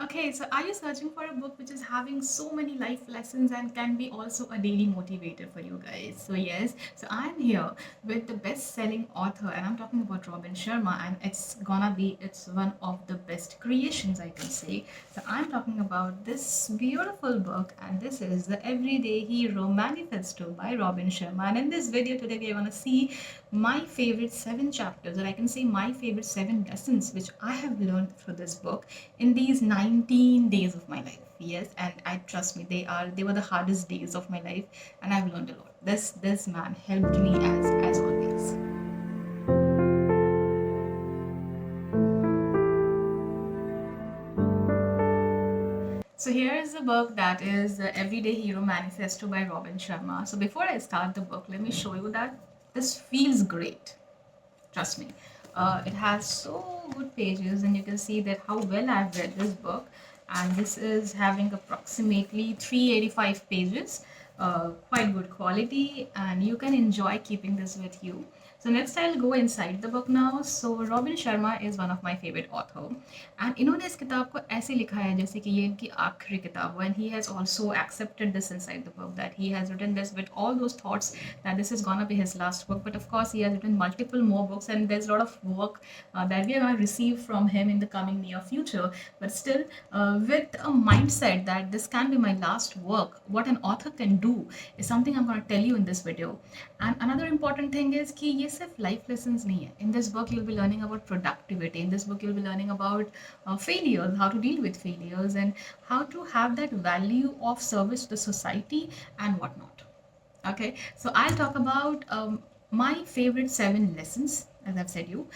Okay, so are you searching for a book which is having so many life lessons and can be also a daily motivator for you guys? So yes, so I'm here with the best-selling author, and I'm talking about Robin Sharma, and it's one of the best creations I can say. So I'm talking about this beautiful book, and this is the Everyday Hero Manifesto by Robin Sharma. And in this video today, we're gonna see my favorite seven chapters, or I can say my favorite seven lessons which I have learned through this book in these 19 days of my life. Yes, and I trust me, they were the hardest days of my life, and I've learned a lot. This man helped me as always. So here is the book that is the Everyday Hero Manifesto by Robin Sharma. So before I start the book, let me show you that this feels great. Trust me. It has so good pages, and you can see that how well I've read this book. And this is having approximately 385 pages, quite good quality, and you can enjoy keeping this with you. So next I'll go inside the book now. So Robin Sharma is one of my favorite author, and इन्होंने इस किताब को ऐसे लिखा है जैसे कि ये इनकी आखिरी किताब हो, and he has also accepted this inside the book that he has written this with all those thoughts that this is gonna be his last book. But of course, he has written multiple more books, and there's a lot of work that we are gonna receive from him in the coming near future. But still, with a mindset that this can be my last work, what an author can do is something I'm gonna tell you in this video. And another important thing is कि ये सिर्फ life lessons नहीं है. In this book, you'll be learning about productivity. In this book, you'll be learning about failures, how to deal with failures, and how to have that value of service to the society and whatnot. Okay, so I'll talk about my favorite seven lessons, as I've said you,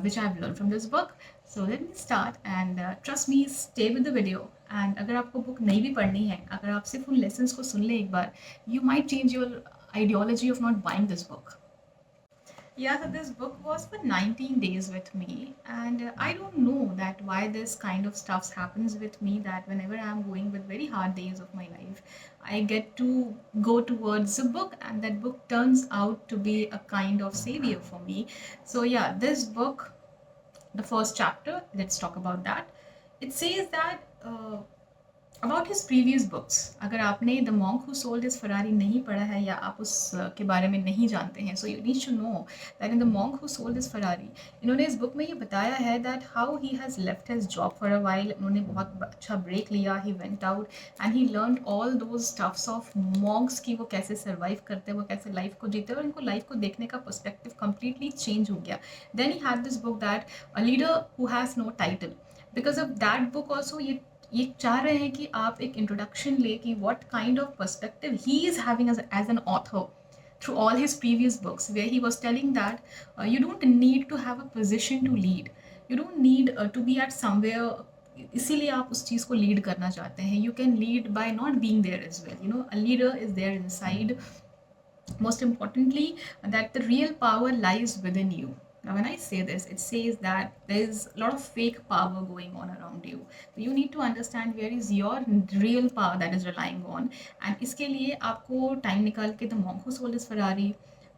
which I've learned from this book. So let me start, and trust me, stay with the video. And अगर आपको book नहीं भी पढ़नी है, अगर आप सिर्फ उन lessons को सुन ले एक बार, you might change your ideology of not buying this book. Yeah, so this book was for 19 days with me, and I don't know that why this kind of stuff happens with me, that whenever I'm going with very hard days of my life, I get to go towards a book, and that book turns out to be a kind of savior for me. So yeah, this book, the first chapter, let's talk about that. It says that about his previous books, अगर आपने the monk who sold his Ferrari नहीं पढ़ा है या आप उस के बारे में नहीं जानते हैं, so you need to know that in the monk who sold his Ferrari, इन्होंने इस बुक में ये बताया है that how he has left his job for a while. उन्होंने बहुत अच्छा ब्रेक लिया, he went out and he learn all those stuffs of monks की वो कैसे सर्वाइव करते हैं, वो कैसे लाइफ को जीते हैं, और इनको लाइफ को देखने का पर्सपेक्टिव कम्प्लीटली चेंज हो गया. Then he had this book that a leader who has no title. Because of that book also ये चाह रहे हैं कि आप एक इंट्रोडक्शन ले कि what kind of perspective he is having as an author through all his previous books, where he was telling that you don't need to have a position to lead. You don't need to be at somewhere. इसीलिए आप उस चीज़ को lead करना चाहते हैं. You can lead by not being there as well. You know, a leader is there inside. Most importantly, that the real power lies within you. Now when I say this, it says that there's a lot of fake power going on around you. So you need to understand where is your real power that is relying on. And इसके लिए आपको time निकाल के the monk who sold his Ferrari,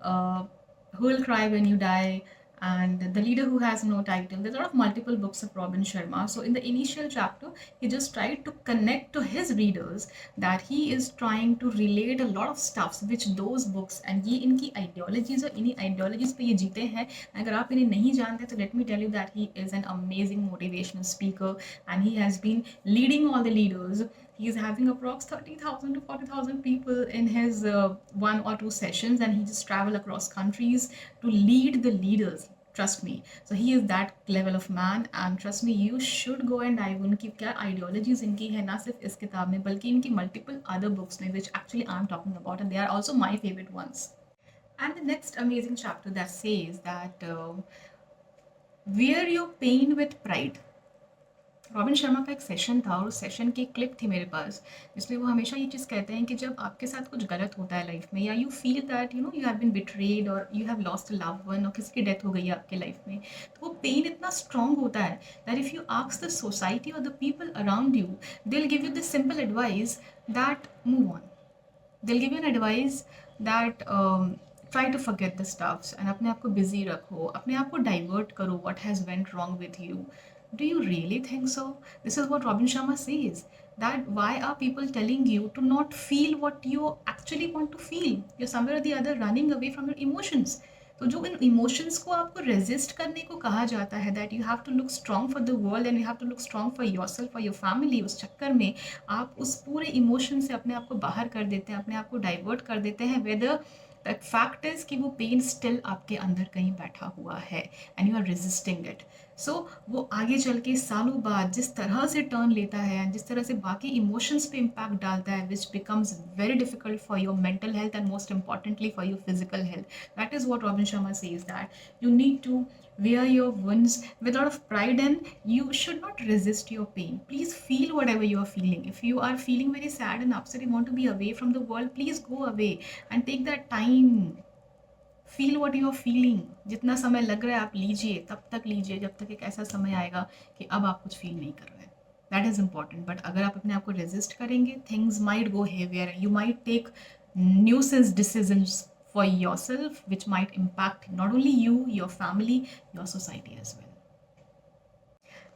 who will cry when you die, and the leader who has no title. There's a lot of multiple books of Robin Sharma. So in the initial chapter, he just tried to connect to his readers that he is trying to relate a lot of stuffs which those books, and ये इनकी ideologies और इन्हीं ideologies पे ये जीते हैं. अगर आप इन्हें नहीं जानते तो let me tell you that he is an amazing motivational speaker, and he has been leading all the leaders. He is having approx 30,000 to 40,000 people in his one or two sessions, and he just travel across countries to lead the leaders. Trust me. So he is that level of man, and trust me, you should go and dive उनकी क्या ideologies इनकी है, ना सिर्फ इस किताब में बल्कि इनकी multiple other books में, which actually I'm talking about, and they are also my favorite ones. And the next amazing chapter that says that wear your pain with pride. Robin Sharma का एक सेशन था, और उस सेशन की clip थी मेरे पास, जिसमें वो हमेशा ये चीज़ कहते हैं कि जब आपके साथ कुछ गलत होता है लाइफ में, या you feel that you know you have been betrayed और you have lost a love one, और किसी की डेथ हो गई है आपके लाइफ में, तो वो पेन इतना स्ट्रॉन्ग होता है that if you ask the society और the people around you, they will give you the simple advice that move on. They will give you an advice that try to forget the stuffs, and अपने आप को busy रखो, अपने आप को divert करो what has went wrong with you. Do you really think so? This is what Robin Sharma says. That why are people telling you to not feel what you actually want to feel? You're somewhere or the other running away from your emotions. तो जो इन emotions को आपको resist करने को कहा जाता है that you have to look strong for the world and you have to look strong for yourself for your family, उस चक्कर में आप उस पूरे इमोशन से अपने आप को बाहर कर देते हैं, अपने आप को डाइवर्ट कर देते हैं, वेदर द फैक्ट इज कि वो पेन स्टिल आपके अंदर कहीं बैठा हुआ है and you are resisting it. So वो आगे चल के सालों बाद जिस तरह से टर्न लेता है, जिस तरह से बाकी इमोशंस पे इम्पैक्ट डालता है, which becomes very difficult for your mental health and most importantly for your physical health. That is what Robin Sharma says, that you need to wear your wounds with a lot of pride and you should not resist your pain. Please feel whatever you are feeling. If you are feeling very sad and upset, you want to be away from the world, please go away and take that time. Feel what you are feeling. जितना समय लग रहा है आप लीजिए, तब तक लीजिए जब तक एक ऐसा समय आएगा कि अब आप कुछ फील नहीं कर रहे हैं. That is important. बट अगर आप अपने आप को रेजिस्ट करेंगे, things might go heavier. You might take nuisance decisions for yourself which might impact not only you, your family, your society as well.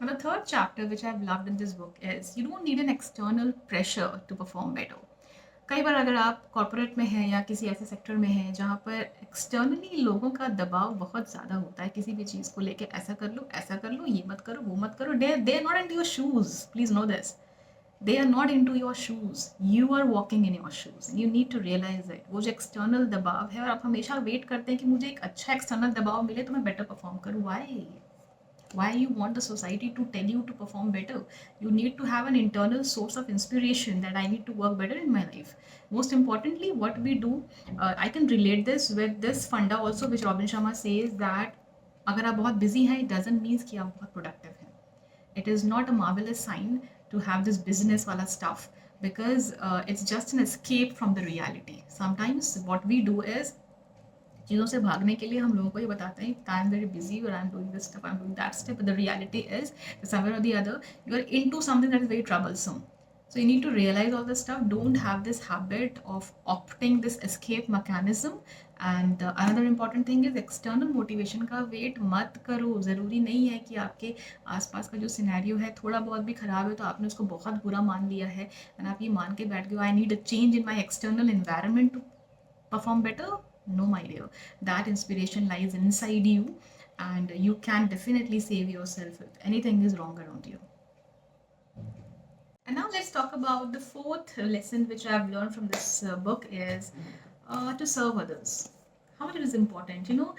Now the third chapter which I've loved in this book is you don't need an external pressure to perform better. कई बार अगर आप corporate में हैं या किसी ऐसे sector में हैं जहाँ पर एक्सटर्नली लोगों का दबाव बहुत ज़्यादा होता है किसी भी चीज़ को लेके, ऐसा कर लो, ये मत करो, वो मत करो. They are not into your shoes, please know this. They are not into your shoes. You are walking in your shoes and you need to realize it. वो जो एक्सटर्नल दबाव है और आप हमेशा वेट करते हैं कि मुझे एक अच्छा एक्सटर्नल दबाव मिले तो मैं बेटर परफॉर्म करूँ. Why you want the society to tell you to perform better? You need to have an internal source of inspiration that I need to work better in my life. Most importantly, what we do, I can relate this with this funda also which Robin Sharma says that अगर आप बहुत busy हैं, it doesn't mean कि आप बहुत productive हैं. It is not a marvelous sign to have this business wala stuff because it's just an escape from the reality. Sometimes what we do is चीज़ों से भागने के लिए हम लोगों को ये बताते हैं आई एम वेरी बिजी और I am doing this stuff, I am doing that step. The reality is somewhere और the other you are into something that is very troublesome. So you need to realize all this stuff. Don't have this habit of opting this escape mechanism. And another important thing is external motivation का wait मत करो. ज़रूरी नहीं है कि आपके आसपास का जो सिनेरियो है थोड़ा बहुत भी ख़राब है तो आपने उसको बहुत बुरा मान लिया है एंड आप ये मान के बैठ गए I need a change in my external environment to perform better. No, my dear, that inspiration lies inside you and you can definitely save yourself if anything is wrong around you. And now let's talk about the fourth lesson which I've learned from this book is to serve others. How it is important, you know,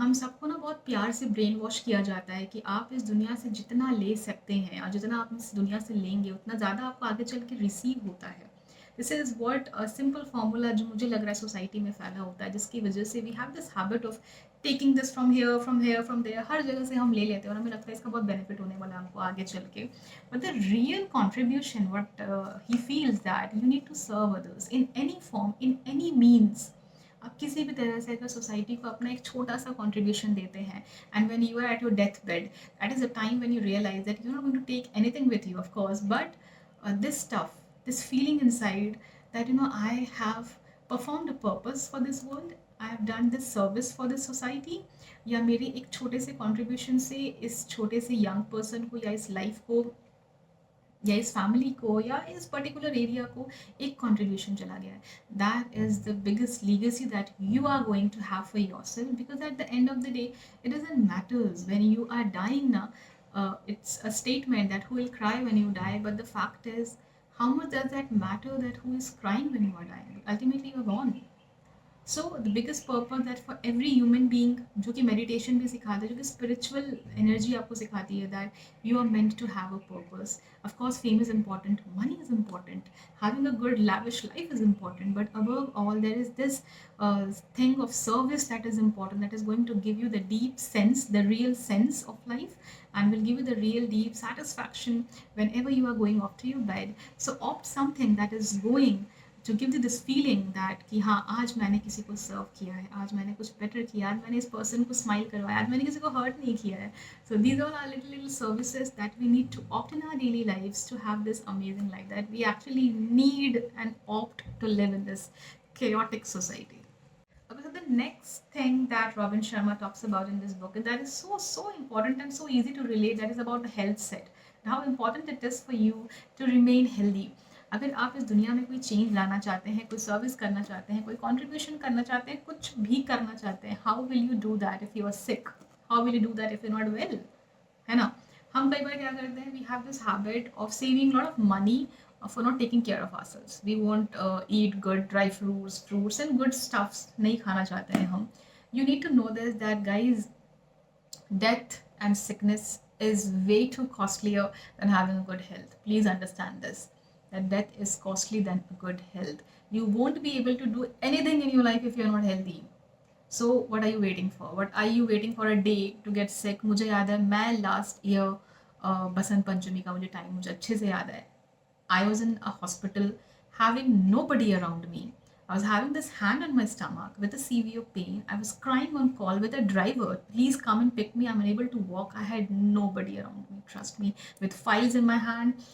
हम सबको ना बहुत प्यार से brain wash किया जाता है कि आप इस दुनिया से जितना ले सकते हैं और जितना आप इस दुनिया से लेंगे उतना ज़्यादा आपको आगे चल के रिसीव होता है. This is what simple formula जो मुझे लग रहा है सोसाइटी में फैला होता है जिसकी वजह से we have this habit of taking this from here from there. हर जगह से हम ले लेते हैं और हमें लगता है इसका बहुत बेनिफिट होने वाला है हमको आगे चल के. But the real contribution what he feels that you need to serve others in any form in any means. आप किसी भी तरह से अगर सोसाइटी को अपना एक छोटा सा कॉन्ट्रीब्यूशन देते हैं and when you are at your death bed that is a time when you realise that you are not going to take anything with you of course but this stuff, this feeling inside that you know I have performed a purpose for this world, I have done this service for this society, या मेरे एक छोटे से contribution से इस छोटे से young person को या इस life को या इस फैमिली को या इस पर्टिकुलर एरिया को एक कंट्रीब्यूशन चला गया है. That is the biggest legacy that you are going to have for yourself because at the end of the day it doesn't matters when you are dying ना. It's a statement that who will cry when you die, but the fact is how much does that matter that who is crying when you are dying? Ultimately you're gone. So the biggest purpose that for every human being, जो कि meditation भी सिखाता है, जो कि spiritual energy आपको सिखाती है, that you are meant to have a purpose. Of course, fame is important, money is important, having a good lavish life is important, but above all, there is this thing of service that is important, that is going to give you the deep sense, the real sense of life, and will give you the real deep satisfaction whenever you are going off to your bed. So opt something that is going to give you this feeling that कि हाँ आज मैंने किसी को सर्व किया है, आज मैंने कुछ बेटर किया, आज मैंने इस पर्सन को स्माइल करवाया, आज मैंने किसी को हर्ट नहीं किया है. So these all are little services that we need to opt in our daily lives to have this amazing life that we actually need and opt to live in this chaotic society. Okay, so the next thing that Robin Sharma talks about in this book, and that is so important and so easy to relate, that is about the health set. How important it is for you to remain healthy. अगर आप इस दुनिया में कोई change लाना चाहते हैं, कोई सर्विस करना चाहते हैं, कोई कंट्रीब्यूशन करना चाहते हैं, कुछ भी करना चाहते हैं, how will you do that if you are sick? How will you do that if you not well? है ना? हम कई बार क्या करते हैं, we have this habit of saving lot of money for not taking care of ourselves. We won't eat good dry fruits and good stuffs. नहीं खाना चाहते हैं हम. You need to know this, that guys, death and sickness is way too costlier than having a good health. Please understand this, that death is costly than good health. You won't be able to do anything in your life if you're not healthy. So what are you waiting for? What are you waiting for a day to get sick? मुझे याद है, मैं last year Basant Panchami का मुझे time मुझे अच्छे से याद है. I was in a hospital having nobody around me. I was having this hand on my stomach with a severe pain. I was crying on call with a driver. Please come and pick me. I'm unable to walk. I had nobody around me. Trust me. With files in my hand,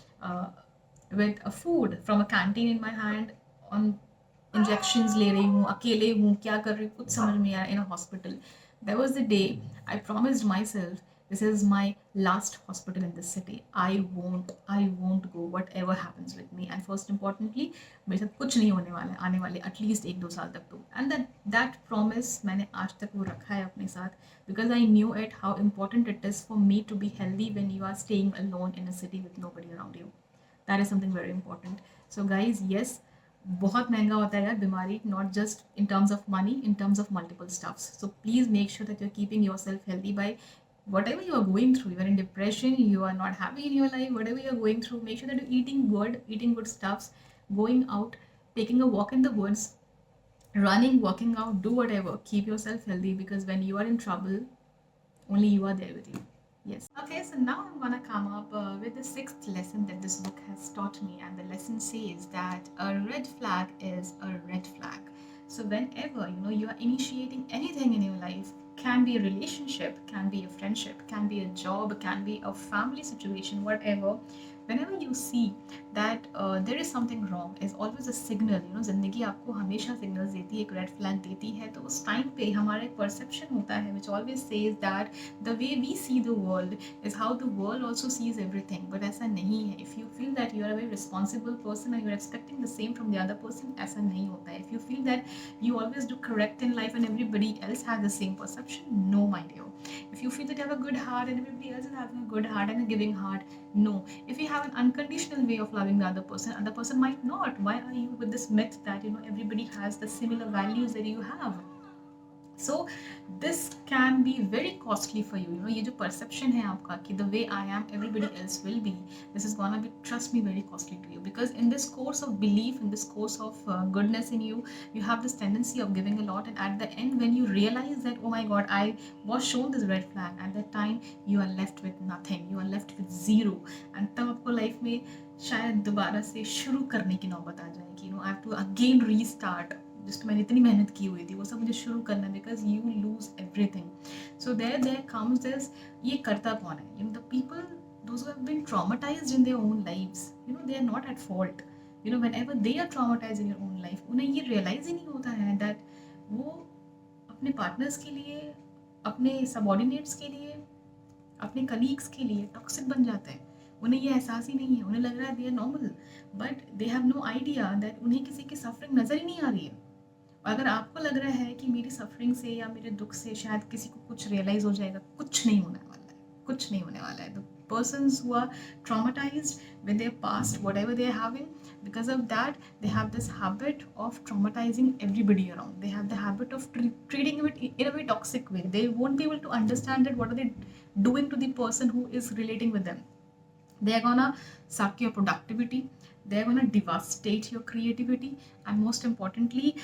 with a food from a canteen in my hand, on injections ले रही हूँ, अकेले हूँ, क्या कर रही हूँ, कुछ समझ में आया. In a hospital, there was the day I promised myself, this is my last hospital in this city. I won't go whatever happens with me. And first importantly, मेरे साथ कुछ नहीं होने वाला है आने वाले एटलीस्ट 1-2 साल तक तो. एंड that promise मैंने आज तक वो रखा है अपने साथ, because I knew it how important it is for me to be healthy when you are staying alone in a city with nobody around you. That is something very important. So guys, yes, बहुत महंगा होता है यार बीमारी, not just in terms of money, in terms of multiple stuffs. So please make sure that you are keeping yourself healthy by whatever you are going through. You are in depression, you are not happy in your life, whatever you are going through, make sure that you're eating good stuffs, going out, taking a walk in the woods, running, working out, do whatever, keep yourself healthy, because when you are in trouble, only you are there with you. Yes. Okay, so now I'm gonna come up with the 6th lesson that this book has taught me, and the lesson says that a red flag is a red flag. So whenever you are initiating anything in your life, can be a relationship, can be a friendship, can be a job, can be a family situation, whatever, whenever you see that there is something wrong, is always a signal. जिंदगी आपको हमेशा signals देती है, एक red flag देती है. तो उस टाइम पे हमारा एक परसेप्शन होता है which always says that the way we see the world is how the world also sees everything. But ऐसा नहीं है. If you feel that you are a very responsible person and you are expecting the same from the other person, ऐसा नहीं होता है. If you feel that you always do correct in life and everybody else has the same perception, no, my dear. If you feel that you have a good heart and everybody else is having a good heart and a giving heart, no. If you have an unconditional way of loving the other person might not. Why are you with this myth that everybody has the similar values that you have? So this can be very costly for you. ये जो perception है आपका कि the way I am everybody else will be, this is gonna be, trust me, very costly to you. Because in this course of belief, in this course of goodness in you, you have this tendency of giving a lot, and at the end when you realize that, oh my god, I was shown this red flag, at that time you are left with nothing, you are left with zero. And तब आपको life में शायद दोबारा से शुरू करने की नौबत आ जाएगी. I have to again restart. जिसको मैंने इतनी मेहनत की हुई थी वो सब मुझे शुरू करना है, because you lose everything. So there comes this, ये करता कौन है? The people those who have been traumatised in their own lives, they are not at fault. Whenever they are traumatised in your own life, उन्हें ये realise ही नहीं होता है that वो अपने पार्टनर्स के लिए, अपने सबऑर्डिनेट्स के लिए, अपने कलीग्स के लिए टॉक्सिक बन जाते हैं. उन्हें ये एहसास ही नहीं है. उन्हें लग रहा है they are normal, but they have no idea that उन्हें किसी की सफरिंग नजर ही नहीं आ रही है. अगर आपको लग रहा है कि मेरी सफरिंग से या मेरे दुख से शायद किसी को कुछ रियलाइज हो जाएगा, कुछ नहीं होने वाला है, कुछ नहीं होने वाला है. The persons who are traumatized with their past, whatever they are having, because of that they have this habit of traumatizing everybody around. They have the habit of treating it in a very toxic way. They won't be able to understand that what are they doing to the person who is relating with them. They are gonna suck your productivity, they are gonna devastate your creativity, and most importantly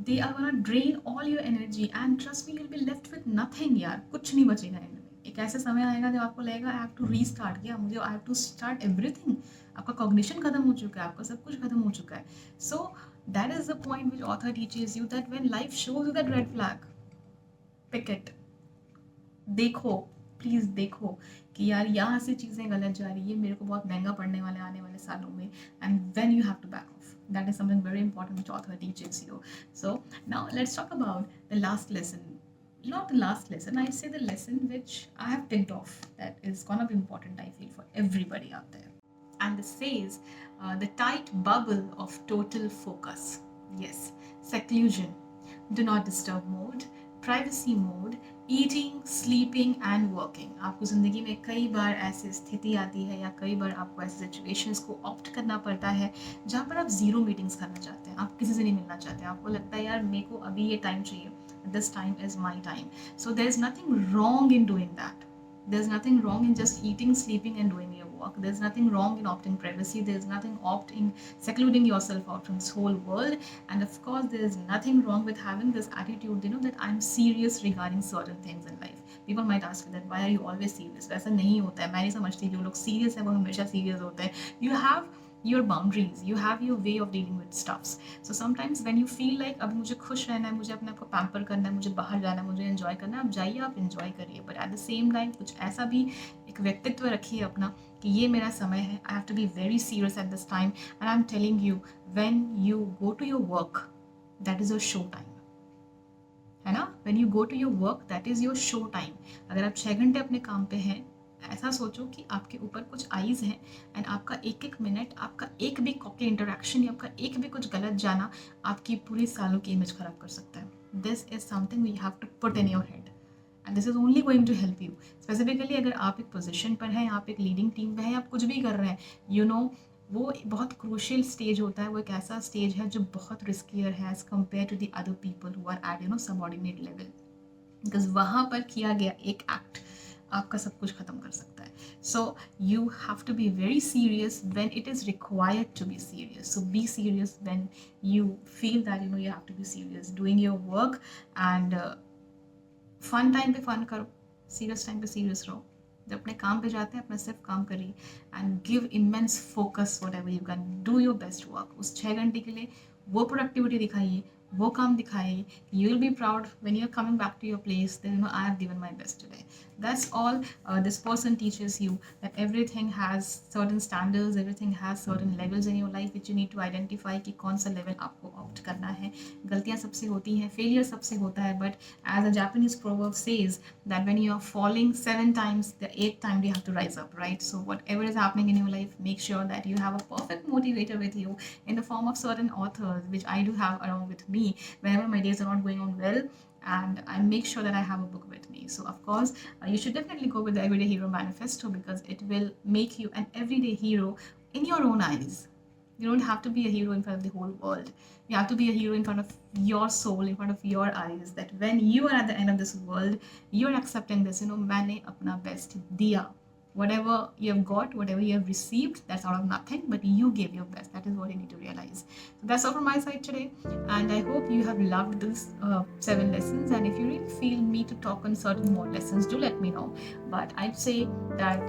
they are gonna drain all your energy, and trust me, you'll be left with nothing. यार कुछ नहीं बचेगा and में. एक ऐसा समय आएगा जब आपको लगेगा आई हैव टू रीस्टार्ट, किया मुझे, I have to start everything. आपका कॉग्निशन खत्म हो चुका है, आपका सब कुछ खत्म हो चुका है. So that is the point which author teaches you that when life shows you that red flag, pick it, देखो, प्लीज़ देखो कि यार यहाँ से चीज़ें गलत जा रही है, मेरे को बहुत महंगा पड़ने वाले आने वाले सालों में, and when you have to back off. That is something very important which author teaches you. So now let's talk about the last lesson. Not the last lesson, I'd say the lesson which I have picked off that is gonna be important, I feel, for everybody out there. And this says the tight bubble of total focus. Yes, seclusion, do not disturb mode, privacy mode, eating, sleeping and working. आपको ज़िंदगी में कई बार ऐसी स्थिति आती है या कई बार आपको ऐसे सिचुएशंस को ऑप्ट करना पड़ता है जहाँ पर आप ज़ीरो मीटिंग्स करना चाहते हैं, आप किसी से नहीं मिलना चाहते, आपको लगता है यार मेरे को अभी ये टाइम चाहिए, this time is my time. So there is nothing wrong in doing that. There's nothing wrong in just eating, sleeping, and doing your work. There's nothing wrong in opting privacy. There's nothing opt in secluding yourself out from this whole world. And of course, there's nothing wrong with having this attitude, that I'm serious regarding certain things in life. People might ask you that why are you always serious? वैसा नहीं होता है. मैं नहीं समझती जो लोग serious है वो हमेशा serious होते हैं. You have your boundaries, you have your way of dealing with stuffs. So sometimes when you feel like अब मुझे खुश रहना है, मुझे अपने आप को पैम्पर करना है, मुझे बाहर जाना है, मुझे एंजॉय करना है, आप जाइए, आप एंजॉय करिए, but at the same time कुछ ऐसा भी एक व्यक्तित्व रखिए अपना कि ये मेरा समय है. I have to be very serious at this time, and I am telling you, when you go to your work, that is your show time, है ना. When you go to your work, that is your show time. अगर आप 6 घंटे अपने काम पे हैं, ऐसा सोचो कि आपके ऊपर कुछ आईज हैं, एंड आपका एक एक मिनट, आपका एक भी कॉकी इंटरेक्शन या आपका एक भी कुछ गलत जाना आपकी पूरी सालों की इमेज खराब कर सकता है. This is something you have to put in your head, and this is only going to help you. Specifically अगर आप एक पोजिशन पर हैं, आप एक लीडिंग टीम पर हैं, आप कुछ भी कर रहे हैं, वो बहुत क्रूशियल स्टेज होता है. वो एक ऐसा स्टेज है जो बहुत रिस्कियर है as compared to the other people who are at subordinate level, because वहाँ पर किया गया एक एक्ट आपका सब कुछ खत्म कर सकता है. So you have to be very serious when it is required to be serious. So be serious when you feel that you have to be serious doing your work, and fun time पे fun करो, serious time पे serious रहो. जब अपने काम पे जाते हैं अपना सिर्फ काम करिए, and give immense focus what ever you can, do your best work. उस 6 घंटे के लिए वो प्रोडक्टिविटी दिखाइए, वो काम दिखाइए. You will be proud when you're coming back to your place that I have given my best today. That's all this person teaches you, that everything has certain standards, everything has certain levels in your life which you need to identify कि कौन सा level आपको opt करना है. गलतियाँ सबसे होती हैं, failure सबसे होता है, but as a Japanese proverb says that when you are falling 7 times, the 8th time you have to rise up, right? So whatever is happening in your life, make sure that you have a perfect motivator with you in the form of certain authors, which I do have along with me whenever my days are not going on well, and I make sure that I have a book with me. So of course you should definitely go with the Everyday Hero Manifesto, because it will make you an everyday hero in your own eyes. You don't have to be a hero in front of the whole world. You have to be a hero in front of your soul, in front of your eyes, that when you are at the end of this world, you're accepting this, मैंने अपना best दिया. Whatever you have got, whatever you have received, that's out of nothing, but you gave your best. That is what you need to realize. So that's all from my side today, and I hope you have loved this 7 lessons. And if you really feel me to talk on certain more lessons, do let me know. But I'd say that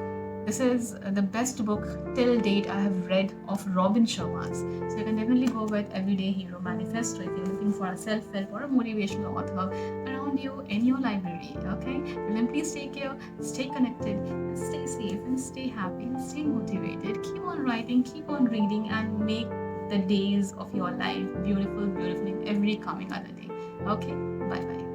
this is the best book till date I have read of Robin Sharma's. So you can definitely go with Everyday Hero Manifesto if you're looking for a self-help or a motivational author around you in your library. Okay? Well, then please take care, stay connected, and stay safe, and stay happy, and stay motivated. Keep on writing, keep on reading, and make the days of your life beautiful, beautiful in every coming other day. Okay? Bye-bye.